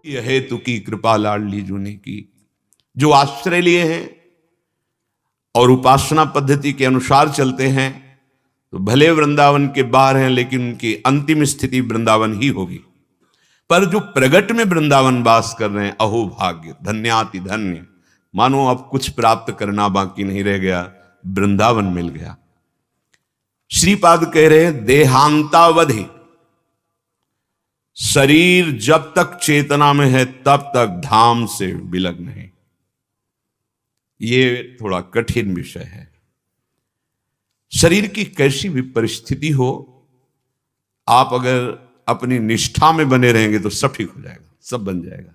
यह हेतु की कृपा लाडली जू ने की। जो आश्रय लिए हैं और उपासना पद्धति के अनुसार चलते हैं तो भले वृंदावन के बाहर हैं, लेकिन उनकी अंतिम स्थिति वृंदावन ही होगी। पर जो प्रगट में वृंदावन वास कर रहे हैं, अहो भाग्य, धन्याति धन्य, मानो अब कुछ प्राप्त करना बाकी नहीं रह गया, वृंदावन मिल गया। श्रीपाद कह रहे हैं देहांतावधि, शरीर जब तक चेतना में है तब तक धाम से विलग्न है। ये थोड़ा कठिन विषय है। शरीर की कैसी भी परिस्थिति हो, आप अगर अपनी निष्ठा में बने रहेंगे तो सब ठीक हो जाएगा, सब बन जाएगा।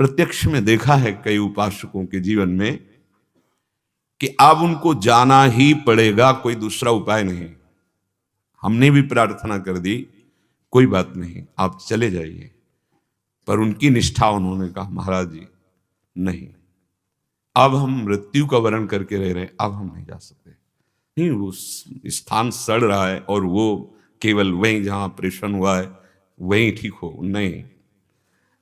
प्रत्यक्ष में देखा है कई उपासकों के जीवन में कि अब उनको जाना ही पड़ेगा, कोई दूसरा उपाय नहीं। हमने भी प्रार्थना कर दी, कोई बात नहीं, आप चले जाइए, पर उनकी निष्ठा, उन्होंने कहा महाराज जी नहीं, अब हम मृत्यु का वर्ण करके रह रहे हैं, अब हम नहीं जा सकते। नहीं, वो स्थान सड़ रहा है और वो केवल वहीं जहां ऑपरेशन हुआ है वहीं ठीक हो, नहीं,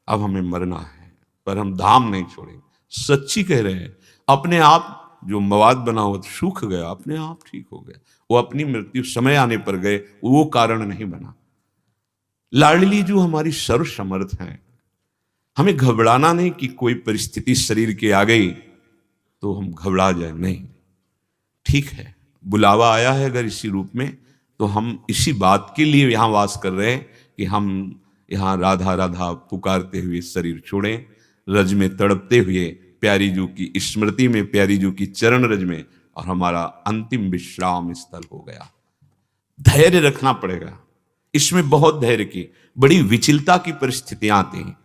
अब हमें मरना है, पर हम धाम नहीं छोड़ेंगे। सच्ची कह रहे हैं, अपने आप जो मवाद बना हुआ सूख गया, अपने आप ठीक हो गया। वो अपनी मृत्यु समय आने पर गए, वो कारण नहीं बना। लाडली जो हमारी सर्व समर्थ हैं, हमें घबराना नहीं कि कोई परिस्थिति शरीर के आ गई तो हम घबरा जाए, नहीं, ठीक है, बुलावा आया है अगर इसी रूप में, तो हम इसी बात के लिए यहां वास कर रहे हैं कि हम यहां राधा राधा पुकारते हुए शरीर छोड़ें, रज में तड़पते हुए प्यारी जू की स्मृति में, प्यारी जू की चरण रज में, और हमारा अंतिम विश्राम स्थल हो गया। धैर्य रखना पड़ेगा, इसमें बहुत धैर्य की, बड़ी विचलता की परिस्थितियां आती हैं,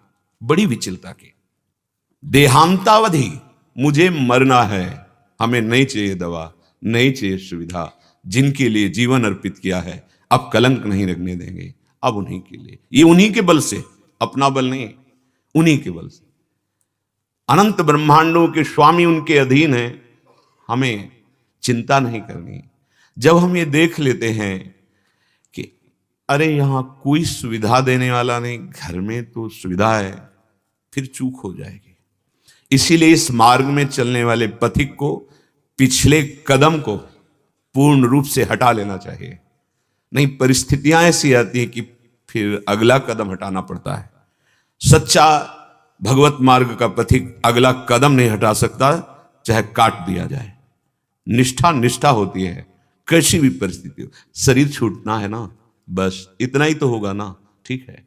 बड़ी विचलता की। देहांतावधि, मुझे मरना है, हमें नहीं चाहिए दवा, नहीं चाहिए सुविधा, जिनके लिए जीवन अर्पित किया है अब कलंक नहीं रखने देंगे, अब उन्हीं के लिए, ये उन्हीं के बल से, अपना बल नहीं, उन्हीं के बल से। अनंत ब्रह्मांडों के स्वामी उनके अधीन हैं, हमें चिंता नहीं करनी। जब हम ये देख लेते हैं कि अरे यहां कोई सुविधा देने वाला नहीं, घर में तो सुविधा है, फिर चूक हो जाएगी। इसीलिए इस मार्ग में चलने वाले पथिक को पिछले कदम को पूर्ण रूप से हटा लेना चाहिए, नहीं परिस्थितियां ऐसी आती हैं कि फिर अगला कदम हटाना पड़ता है। सच्चा भगवत मार्ग का पथिक अगला कदम नहीं हटा सकता, चाहे काट दिया जाए। निष्ठा निष्ठा होती है, कैसी भी परिस्थिति हो। शरीर छूटना है ना, बस इतना ही तो होगा ना, ठीक है।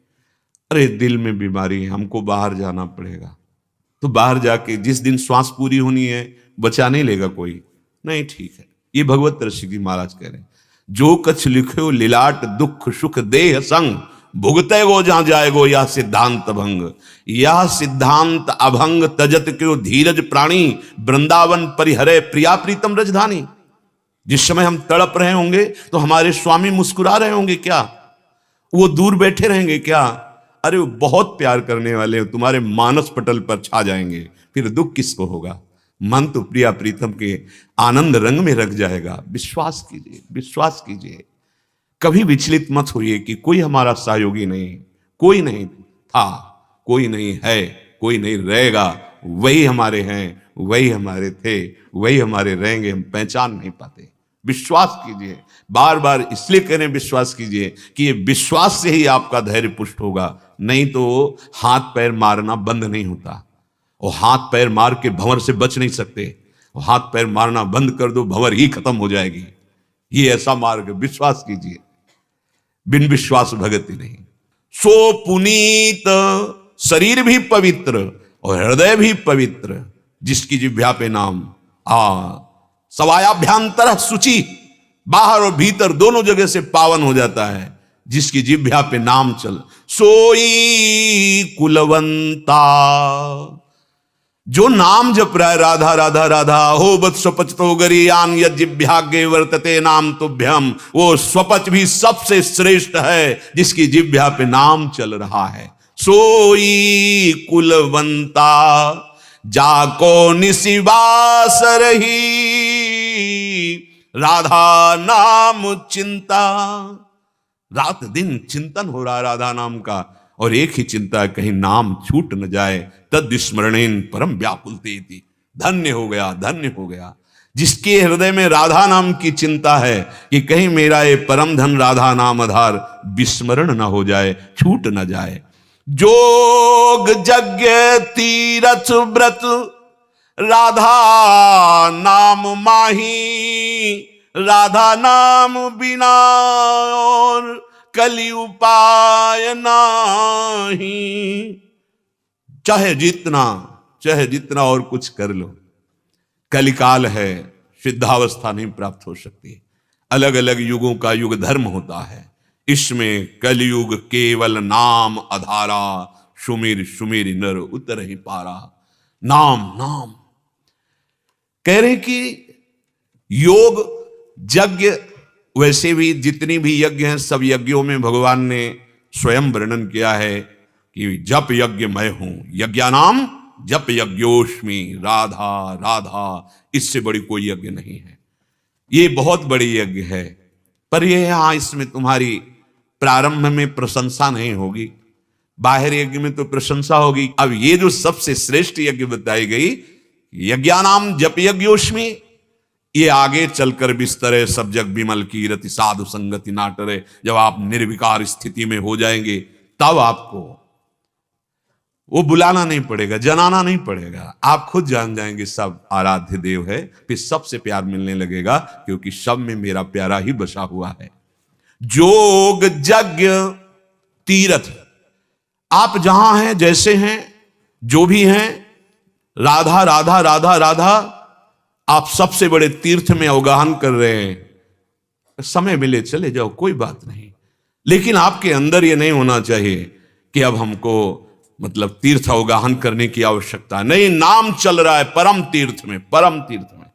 अरे दिल में बीमारी है, हमको बाहर जाना पड़ेगा, तो बाहर जाके जिस दिन श्वास पूरी होनी है बचा नहीं लेगा कोई, नहीं, ठीक है। ये भगवत ऋषि महाराज कह रहे हैं, जो कछ लिखे लीलाट दुख सुख देह संग, भुगते गो जहां जाएगो या सिद्धांत भंग, या सिद्धांत अभंग तजत क्यों धीरज प्राणी, वृंदावन परिहरे प्रिया प्रीतम रजधानी। जिस समय हम तड़प रहे होंगे तो हमारे स्वामी मुस्कुरा रहे होंगे क्या? वो दूर बैठे रहेंगे क्या? अरे वो बहुत प्यार करने वाले तुम्हारे मानस पटल पर छा जाएंगे, फिर दुख किसको होगा? मन तो प्रिया प्रीतम के आनंद रंग में रख जाएगा। विश्वास कीजिए, विश्वास कीजिए, कभी विचलित मत होइए कि कोई हमारा सहयोगी नहीं, कोई नहीं था, कोई नहीं है, कोई नहीं रहेगा। वही हमारे हैं, वही हमारे थे, वही हमारे रहेंगे, हम पहचान नहीं पाते। विश्वास कीजिए, बार बार इसलिए कह रहे हैं विश्वास कीजिए कि ये विश्वास से ही आपका धैर्य पुष्ट होगा, नहीं तो हाथ पैर मारना बंद नहीं होता। और हाथ पैर मार के भंवर से बच नहीं सकते, और हाथ पैर मारना बंद कर दो, भंवर ही खत्म हो जाएगी। ये ऐसा मार्ग, विश्वास कीजिए, बिन विश्वास भगति नहीं। सो पुनीत, शरीर भी पवित्र और हृदय भी पवित्र, जिसकी जिह्वा पे नाम सवायाभ्यांतर शुचि, बाहर और भीतर दोनों जगह से पावन हो जाता है, जिसकी जिह्वा पे नाम चल। सोई कुलवंता, जो नाम जप रहा है राधा राधा राधा, हो बत स्वपच तो गरियान यज्ञाग्ञे वर्तते नाम तुभ्यम, वो स्वपच भी सबसे श्रेष्ठ है जिसकी जिह्वा पे नाम चल रहा है। सोई कुलवंता, जाको निशिवास रही, राधा नाम चिंता। रात दिन चिंतन हो रहा है राधा नाम का, और एक ही चिंता है, कहीं नाम छूट न जाए। तद स्मरणेन परम व्याकुलतेति। धन्य हो गया, धन्य हो गया जिसके हृदय में राधा नाम की चिंता है कि कहीं मेरा ये परम धन राधा नाम आधार विस्मरण न हो जाए, छूट न जाए। जोग यज्ञ तीरथ व्रत राधा नाम माही, राधा नाम बिना और कलि उपाय नाही। चाहे जितना और कुछ कर लो, कलिकाल है, सिद्धावस्था नहीं प्राप्त हो सकती। अलग अलग युगों का युग धर्म होता है, इसमें कलयुग केवल नाम आधारा, सुमिर सुमिर नर उतर ही पारा। नाम नाम कह रहे कि योग यज्ञ, वैसे भी जितनी भी यज्ञ हैं सब यज्ञों में भगवान ने स्वयं वर्णन किया है कि जप यज्ञ मैं हूं, यज्ञानाम जप यज्ञोष्मी, राधा राधा, इससे बड़ी कोई यज्ञ नहीं है। ये बहुत बड़ी यज्ञ है, पर ये यहां इसमें तुम्हारी प्रारंभ में प्रशंसा नहीं होगी, बाहर यज्ञ में तो प्रशंसा होगी। अब ये जो सबसे श्रेष्ठ यज्ञ बताई गई, यज्ञानाम जप यज्ञोष्मी, ये आगे चलकर बिस्तरे सब जग विमल की रति साधु संगति नाटरे, जब आप निर्विकार स्थिति में हो जाएंगे तब आपको वो बुलाना नहीं पड़ेगा, जनाना नहीं पड़ेगा, आप खुद जान जाएंगे सब आराध्य देव है। फिर सबसे प्यार मिलने लगेगा, क्योंकि सब में मेरा प्यारा ही बसा हुआ है। जोग यज्ञ तीरथ, आप जहां हैं, जैसे हैं, जो भी हैं, राधा राधा राधा राधा, आप सबसे बड़े तीर्थ में अवगाहन कर रहे हैं। समय मिले चले जाओ, कोई बात नहीं, लेकिन आपके अंदर ये नहीं होना चाहिए कि अब हमको मतलब तीर्थ अवगाहन करने की आवश्यकता नहीं। नाम चल रहा है परम तीर्थ में, परम तीर्थ में,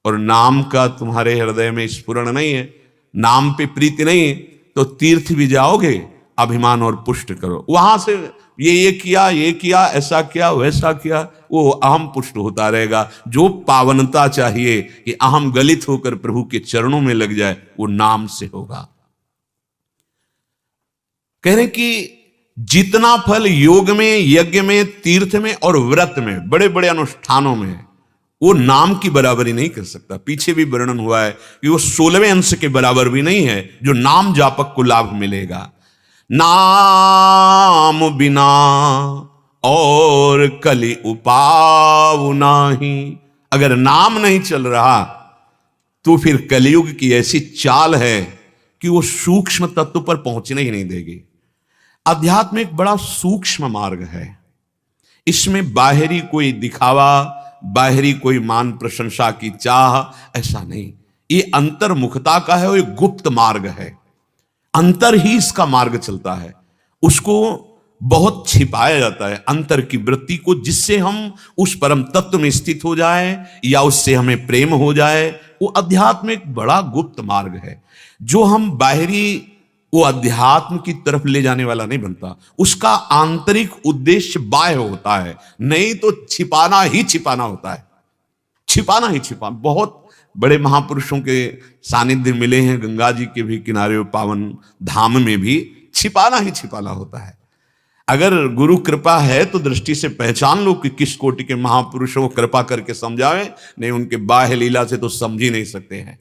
और नाम का तुम्हारे हृदय में स्फुरण नहीं है, नाम पे प्रीति नहीं है, तो तीर्थ भी जाओगे, अभिमान और पुष्ट करो, वहां से ये किया, ऐसा किया, वैसा किया, वो अहम पुष्ट होता रहेगा। जो पावनता चाहिए कि अहम गलित होकर प्रभु के चरणों में लग जाए, वो नाम से होगा। कह रहे कि जितना फल योग में, यज्ञ में, तीर्थ में और व्रत में, बड़े बड़े अनुष्ठानों में, वो नाम की बराबरी नहीं कर सकता। पीछे भी वर्णन हुआ है कि वो 16वें अंश के बराबर भी नहीं है जो नाम जापक को लाभ मिलेगा। नाम बिना और कलि उपाव नाही, अगर नाम नहीं चल रहा तो फिर कलियुग की ऐसी चाल है कि वो सूक्ष्म तत्व पर पहुंचने ही नहीं देगी। अध्यात्म एक बड़ा सूक्ष्म मार्ग है, इसमें बाहरी कोई दिखावा, बाहरी कोई मान प्रशंसा की चाह, ऐसा नहीं। ये अंतर्मुखता का है, वो एक गुप्त मार्ग है, अंतर ही इसका मार्ग चलता है। उसको बहुत छिपाया जाता है, अंतर की वृत्ति को, जिससे हम उस परम तत्व में स्थित हो जाए या उससे हमें प्रेम हो जाए। वो अध्यात्म एक बड़ा गुप्त मार्ग है, जो हम बाहरी वो अध्यात्म की तरफ ले जाने वाला नहीं बनता। उसका आंतरिक उद्देश्य बाह्य होता है, नहीं तो छिपाना ही छिपाना होता है, छिपाना ही छिपाना। बहुत बड़े महापुरुषों के सानिध्य मिले हैं, गंगा जी के भी किनारे पावन धाम में भी छिपाना ही छिपाना होता है। अगर गुरु कृपा है तो दृष्टि से पहचान लो कि किस कोटि के महापुरुषों को कृपा करके समझावे, नहीं उनके बाह्य लीला से तो समझ ही नहीं सकते हैं।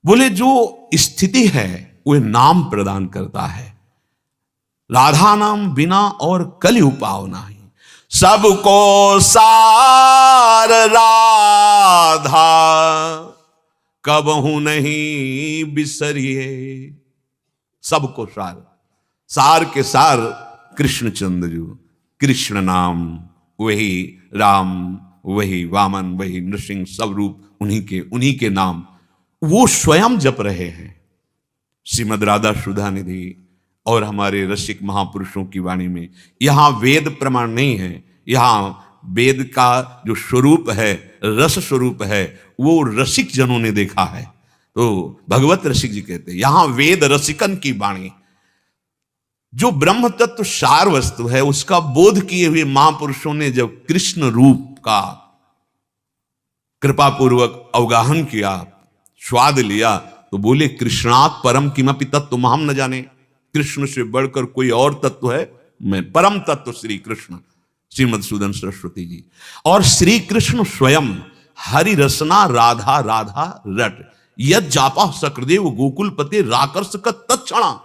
बोले जो स्थिति है वह नाम प्रदान करता है, राधा नाम बिना और कलि उपाव नाही, सबको सार राधा कबहू नहीं बिसरिए। सबको सार, सार के सार कृष्ण चंद्र जी, कृष्ण नाम, वही राम, वही वामन, वही नृसिंह, सब रूप उन्हीं के नाम वो स्वयं जप रहे हैं। श्रीमद राधा सुधा निधि और हमारे रसिक महापुरुषों की वाणी में यहां वेद प्रमाण नहीं है, यहां वेद का जो स्वरूप है, रस स्वरूप है, वो रसिक जनों ने देखा है। तो भगवत रसिक जी कहते हैं यहां वेद रसिकन की वाणी, जो ब्रह्म तत्व सार वस्तु है उसका बोध किए हुए महापुरुषों ने जब कृष्ण रूप का कृपापूर्वक अवगाहन किया, स्वाद लिया, तो बोले कृष्णात् परम किमपि तत्व हम न जाने। कृष्ण से बढ़कर कोई और तत्व है में परम तत्व श्री कृष्ण, श्रीमद्सूदन सरस्वती जी। और श्री कृष्ण स्वयं हरि रसना राधा राधा रट, यद जापा सकृदेव गोकुल पते राकर्ष का तत्क्षणा।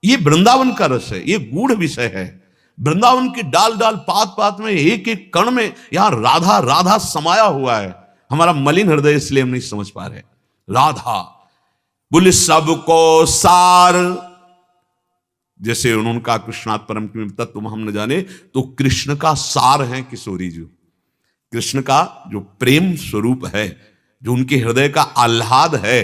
ये वृंदावन का रस है, ये गूढ़ विषय है। वृंदावन के डाल डाल पात पात में, एक एक कण में यहां राधा राधा समाया हुआ है। हमारा मलिन हृदय इसलिए हम नहीं समझ पा रहे। राधा बोले सबको सार, जैसे उन्होंने कहा कृष्णात परम तत्व हम न जाने, तो कृष्ण का सार है किशोरी जी। कृष्ण का जो प्रेम स्वरूप है, जो उनके हृदय का आह्लाद है,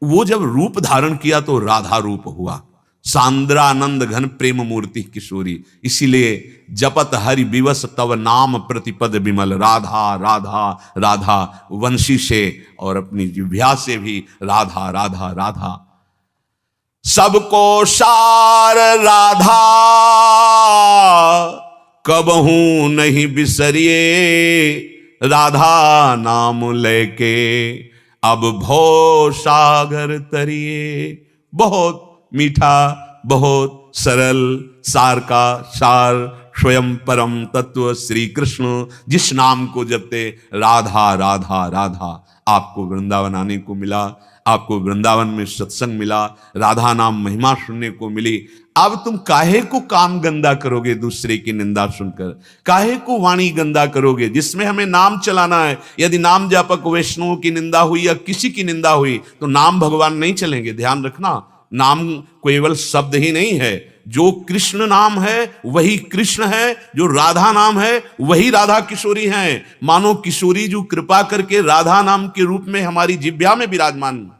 वो जब रूप धारण किया तो राधा रूप हुआ। सांद्रानंद घन प्रेम मूर्ति किशोरी, इसीलिए जपत हरि विवश तव नाम प्रतिपद विमल। राधा राधा राधा वंशी से और अपनी जिह्वा से भी राधा राधा राधा। सबको सार राधा कबहू नहीं बिसरिए, राधा नाम लेके अब भव सागर तरिए। बहुत मीठा, बहुत सरल, सार का सार स्वयं परम तत्व श्री कृष्ण, जिस नाम को जपते राधा राधा राधा। आपको वृंदावन आने को मिला, आपको वृंदावन में सत्संग मिला, राधा नाम महिमा सुनने को मिली। अब तुम काहे को काम गंदा करोगे दूसरे की निंदा सुनकर? काहे को वाणी गंदा करोगे जिसमें हमें नाम चलाना है? यदि नाम जापक वैष्णवों की निंदा हुई या किसी की निंदा हुई तो नाम भगवान नहीं चलेंगे। ध्यान रखना, नाम केवल शब्द ही नहीं है। जो कृष्ण नाम है वही कृष्ण है, जो राधा नाम है वही राधा किशोरी हैं। मानो किशोरी जो कृपा करके राधा नाम के रूप में हमारी जिह्वा में विराजमान।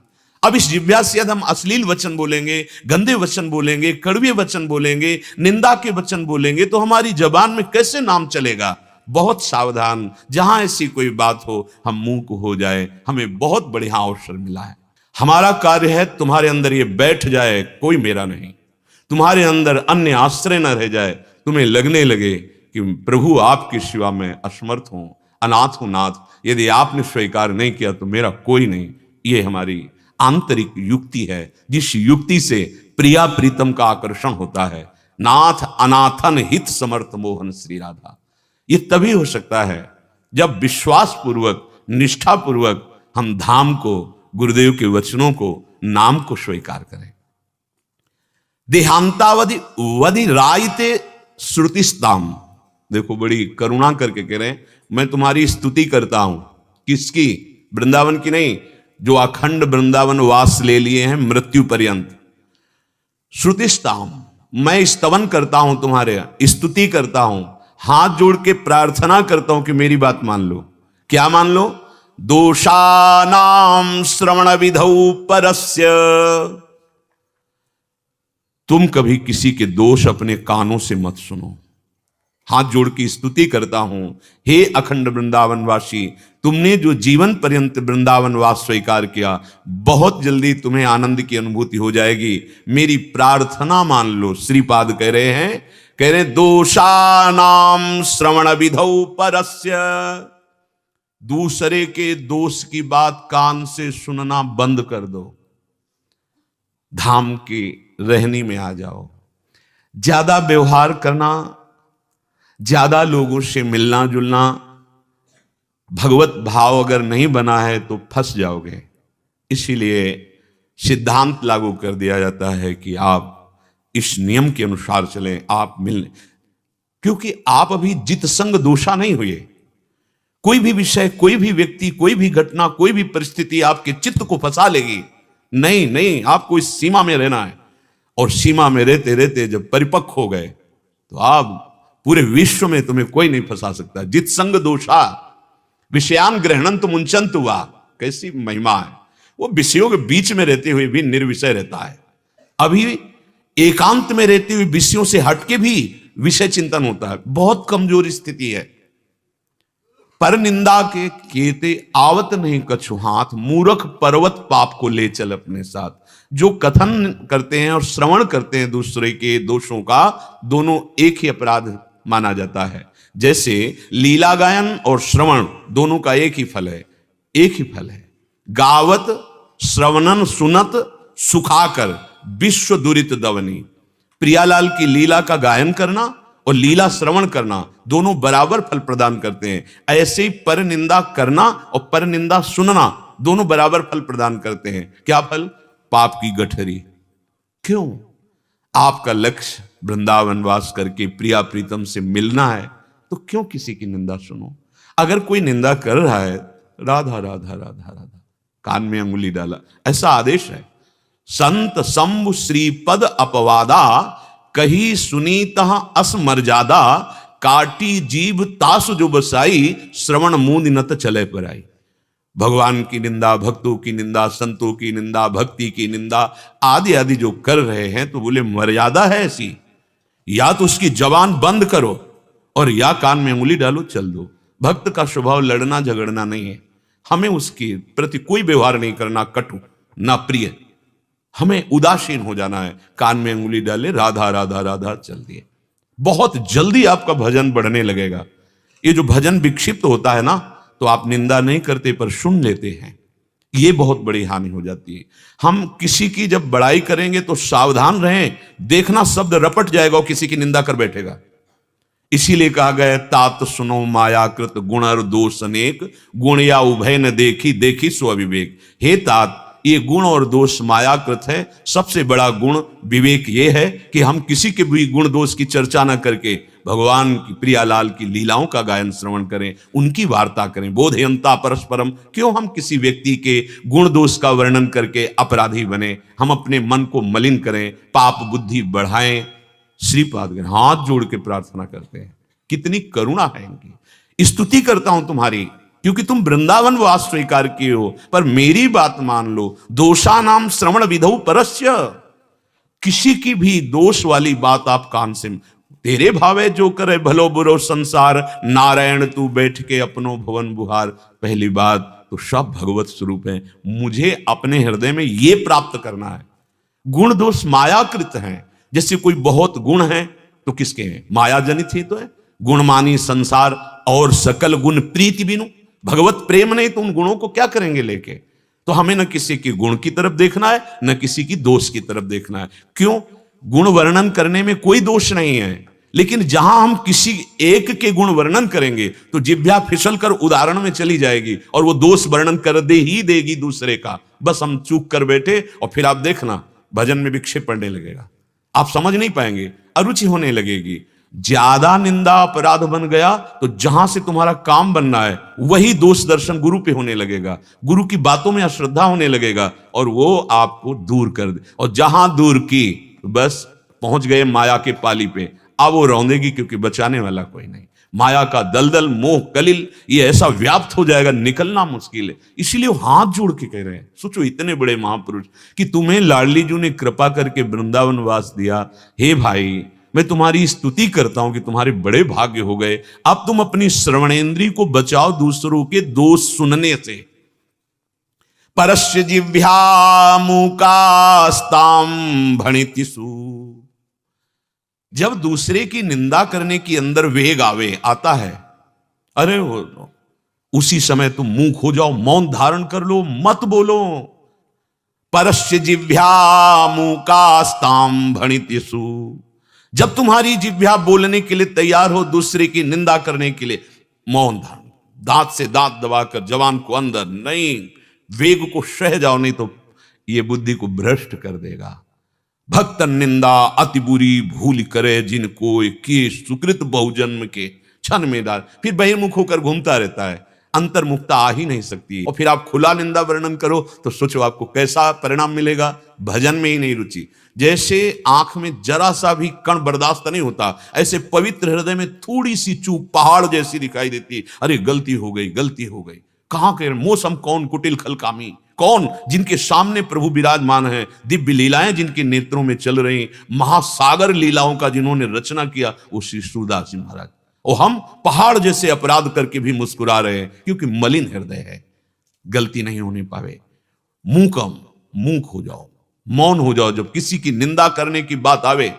अब इस जिह्वा से यदि हम अश्लील वचन बोलेंगे, गंदे वचन बोलेंगे, कड़वे वचन बोलेंगे, निंदा के वचन बोलेंगे, तो हमारी जबान में कैसे नाम चलेगा? बहुत सावधान, जहां ऐसी कोई बात हो हम मूक हो जाए। हमें बहुत बढ़िया अवसर मिला है। हमारा कार्य है तुम्हारे अंदर ये बैठ जाए, कोई मेरा नहीं। तुम्हारे अंदर अन्य आश्रय न रह जाए, तुम्हें लगने लगे कि प्रभु आपकी सेवा में असमर्थ हूं, अनाथ हूं नाथ। यदि आपने स्वीकार नहीं किया तो मेरा कोई नहीं। ये हमारी आंतरिक युक्ति है, जिस युक्ति से प्रिया प्रीतम का आकर्षण होता है। नाथ अनाथन हित समर्थ मोहन श्री राधा। ये तभी हो सकता है जब विश्वास पूर्वक, निष्ठा पूर्वक हम धाम को, गुरुदेव के वचनों को, नाम को स्वीकार करें। देहांतावधि वधि रायते श्रुतिस्ताम। देखो बड़ी करुणा करके कह रहे हैं, मैं तुम्हारी स्तुति करता हूं। किसकी? वृंदावन की नहीं, जो अखंड वृंदावन वास ले लिए हैं मृत्यु पर्यंत। श्रुतिस्ताम, मैं स्तवन करता हूं, तुम्हारे स्तुति करता हूं, हाथ जोड़ के प्रार्थना करता हूं कि मेरी बात मान लो। क्या मान लो? दोषानाम श्रवण विधौ परस्य। तुम कभी किसी के दोष अपने कानों से मत सुनो। हाथ जोड़ की स्तुति करता हूं, हे अखंड वृंदावनवासी, तुमने जो जीवन पर्यंत वृंदावनवास स्वीकार किया, बहुत जल्दी तुम्हें आनंद की अनुभूति हो जाएगी। मेरी प्रार्थना मान लो। श्रीपाद कह रहे दोषानाम श्रवण विधौ परस्य। दूसरे के दोष की बात कान से सुनना बंद कर दो, धाम की रहनी में आ जाओ। ज्यादा व्यवहार करना, ज्यादा लोगों से मिलना जुलना, भगवत भाव अगर नहीं बना है तो फंस जाओगे। इसीलिए सिद्धांत लागू कर दिया जाता है कि आप इस नियम के अनुसार चलें, आप मिलने, क्योंकि आप अभी जित संग दोषा नहीं हुए। कोई भी विषय, कोई भी व्यक्ति, कोई भी घटना, कोई भी परिस्थिति आपके चित्त को फंसा लेगी। नहीं नहीं, आपको इस सीमा में रहना है। और सीमा में रहते रहते जब परिपक्व हो गए तो आप पूरे विश्व में तुम्हें कोई नहीं फंसा सकता। जित संग दोषा विषयान ग्रहणंत मुंचंत हुआ। कैसी महिमा है! वो विषयों के बीच में रहते हुए भी निर्विषय रहता है। अभी एकांत में रहते हुए विषयों से हटके भी विषय चिंतन होता है। बहुत कमजोर स्थिति है। पर निंदा के केते आवत नहीं कछु हाथ, मूर्ख पर्वत पाप को ले चल अपने साथ। जो कथन करते हैं और श्रवण करते हैं दूसरे के दोषों का, दोनों एक ही अपराध माना जाता है। जैसे लीला गायन और श्रवण दोनों का एक ही फल है, एक ही फल है। गावत श्रवणन सुनत सुखाकर विश्व दुरित दवनी। प्रियालाल की लीला का गायन करना और लीला श्रवण करना दोनों बराबर फल प्रदान करते हैं। ऐसे ही पर निंदा करना और पर निंदा सुनना दोनों बराबर फल प्रदान करते हैं। क्या फल? पाप की गठरी। क्यों? आपका लक्ष्य वृंदावन वास करके प्रिया प्रीतम से मिलना है, तो क्यों किसी की निंदा सुनो? अगर कोई निंदा कर रहा है, राधा राधा राधा राधा, कान में अंगुली डाला, ऐसा आदेश है। संत शंभु श्रीपद अपवादा, कही सुनीत असमर्यादा, काटी जीभ तासु जो बसाई, श्रवण मूंद नत चले पर आई। भगवान की निंदा, भक्तों की निंदा, संतों की निंदा, भक्ति की निंदा आदि आदि जो कर रहे हैं, तो बोले मर्यादा है ऐसी, या तो उसकी जबान बंद करो और या कान में उंगली डालो, चल दो। भक्त का स्वभाव लड़ना झगड़ना नहीं है। हमें उसके प्रति कोई व्यवहार नहीं करना कटु ना प्रिय, हमें उदासीन हो जाना है। कान में उंगली डाले, राधा राधा राधा, चल दिए। बहुत जल्दी आपका भजन बढ़ने लगेगा। ये जो भजन विक्षिप्त होता है ना, तो आप निंदा नहीं करते पर सुन लेते हैं, ये बहुत बड़ी हानि हो जाती है। हम किसी की जब बड़ाई करेंगे तो सावधान रहें, देखना शब्द रपट जाएगा और किसी की निंदा कर बैठेगा। इसीलिए कहा गया, तात सुनो मायाकृत गुण और दोष अनेक, गुण या उभय न देखी, देखी सो अविवेक। हे तात, ये गुण और दोष मायाकृत है। सबसे बड़ा गुण विवेक ये है कि हम किसी के भी गुण दोष की चर्चा न करके भगवान की प्रियालाल की लीलाओं का गायन श्रवण करें, उनकी वार्ता करें। बोधयंता परस्परम, क्यों हम किसी व्यक्ति के गुण दोष का वर्णन करके अपराधी बने? हम अपने मन को मलिन करें, पाप बुद्धि बढ़ाएं। श्रीपाद हाथ जोड़ के प्रार्थना करते हैं, कितनी करुणा है इनकी। स्तुति करता हूं तुम्हारी, क्योंकि तुम वृंदावन वास स्वीकार किए हो, पर मेरी बात मान लो। दोषा नाम श्रवण विधौ परस्य, किसी की भी दोष वाली बात आप कान से, तेरे भावे जो करे भलो बुरो संसार, नारायण तू बैठ के अपनो भवन बुहार। पहली बात तो सब भगवत स्वरूप है, मुझे अपने हृदय में ये प्राप्त करना है। गुण दोष मायाकृत हैं। जैसे कोई बहुत गुण है तो किसके हैं? माया जनित ही तो है। गुणमानी संसार और सकल गुण प्रीति बिनु, भगवत प्रेम नहीं तो उन गुणों को क्या करेंगे लेके? तो हमें न किसी के गुण की तरफ देखना है, न किसी की दोष की तरफ देखना है। क्यों? गुण वर्णन करने में कोई दोष नहीं है, लेकिन जहां हम किसी एक के गुण वर्णन करेंगे तो जिह्वा फिसल कर उदाहरण में चली जाएगी और वो दोष वर्णन कर दे ही देगी दूसरे का। बस हम चूक कर बैठे और फिर आप देखना भजन में विक्षेप पड़ने लगेगा, आप समझ नहीं पाएंगे, अरुचि होने लगेगी। ज्यादा निंदा अपराध बन गया तो जहां से तुम्हारा काम बनना है वही दोष दर्शन गुरु पे होने लगेगा, गुरु की बातों में अश्रद्धा होने लगेगा और वो आपको दूर कर दे। और जहां दूर की, बस पहुंच गए माया के पाली पे। अब वो रौंदेगी, क्योंकि बचाने वाला कोई नहीं। माया का दलदल, मोह कलिल, ये ऐसा व्याप्त हो जाएगा, निकलना मुश्किल है। इसीलिए वो हाथ जोड़ के कह रहे हैं, सोचो इतने बड़े महापुरुष कि तुम्हें लाडली जी ने कृपा करके वृंदावन वास दिया। हे भाई, मैं तुम्हारी स्तुति करता हूं कि तुम्हारे बड़े भाग्य हो गए। अब तुम अपनी श्रवणेंद्री को बचाओ दूसरों के दोष सुनने से। परस्य जिह्वा मूकास्ताम भणितिषु, जब दूसरे की निंदा करने की अंदर वेग आता है, अरे उसी समय तुम मूक हो जाओ, मौन धारण कर लो, मत बोलो। परस्य जिह्वा मूकास्ताम भणितिषु, जब तुम्हारी जिह्वा बोलने के लिए तैयार हो, दूसरे की निंदा करने के लिए, मौन धारण, दांत से दांत दबाकर जवान को अंदर नहीं, वेग को सह जाओ, नहीं तो ये बुद्धि को भ्रष्ट कर देगा। भक्त निंदा अति बुरी भूल करे, जिनको के सुकृत बहुजन्म के क्षण में डाल। फिर बहिर्मुख होकर घूमता रहता है, अंतर्मुखता आ ही नहीं सकती। और फिर आप खुला निंदा वर्णन करो तो सोचो आपको कैसा परिणाम मिलेगा। भजन में ही नहीं रुचि। जैसे आंख में जरा सा भी कण बर्दाश्त नहीं होता, ऐसे पवित्र हृदय में थोड़ी सी चूक पहाड़ जैसी दिखाई देती। अरे गलती हो गई, गलती हो गई। कहां के मौसम कौन, कुटिल खलकामी कौन, जिनके सामने प्रभु विराजमान है, दिव्य लीलाएं जिनके नेत्रों में चल रही, महासागर लीलाओं का जिन्होंने रचना किया, वो श्री सूरदास जी महाराज। और हम पहाड़ जैसे अपराध करके भी मुस्कुरा रहे हैं, क्योंकि मलिन हृदय है, गलती नहीं होने पावे। मूक हो जाओ, मौन हो जाओ। जब किसी की निंदा करने की बात आवे,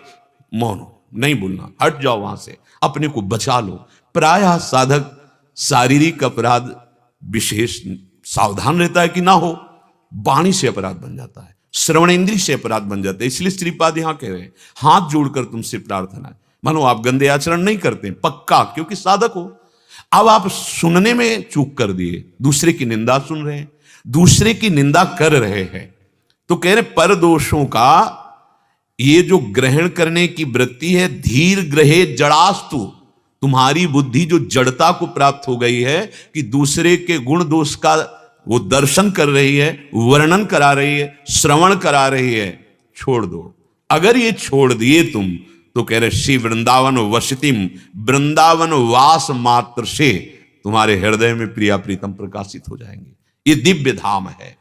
मौन हो, नहीं बोलना, हट जाओ वहां से, अपने को बचा लो। प्रायः साधक शारीरिक अपराध विशेष सावधान रहता है कि ना हो, वाणी से अपराध बन जाता है, श्रवणेंद्री से अपराध बन जाता है। इसलिए श्रीपाद यहां कह रहे हैं, हाथ जोड़कर तुमसे प्रार्थना है, मानो आप गंदे आचरण नहीं करते पक्का, क्योंकि साधक हो। अब आप सुनने में चूक कर दिए, दूसरे की निंदा सुन रहे हैं, दूसरे की निंदा कर रहे हैं, तो कह रहे पर दोषों का ये जो ग्रहण करने की वृत्ति है, धीर ग्रहे जड़ास्तु, तुम्हारी बुद्धि जो जड़ता को प्राप्त हो गई है कि दूसरे के गुण दोष का वो दर्शन कर रही है, वर्णन करा रही है, श्रवण करा रही है, छोड़ दो। अगर ये छोड़ दिए तुम तो कह रहे श्री वृंदावन वसतिम, वृंदावन वास मात्र से तुम्हारे हृदय में प्रिया प्रीतम प्रकाशित हो जाएंगे। ये दिव्य धाम है।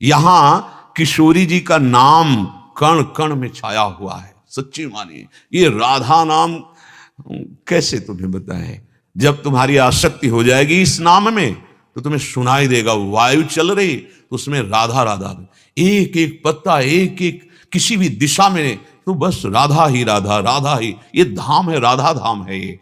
यहां किशोरी जी का नाम कण कण में छाया हुआ है। सच्ची मानिए, ये राधा नाम कैसे तुम्हें बताएं, जब तुम्हारी आसक्ति हो जाएगी इस नाम में तो तुम्हें सुनाई देगा, वायु चल रही तो उसमें राधा राधा, एक एक पत्ता, एक एक किसी भी दिशा में तो बस राधा ही राधा, राधा ही। ये धाम है, राधा धाम है ये।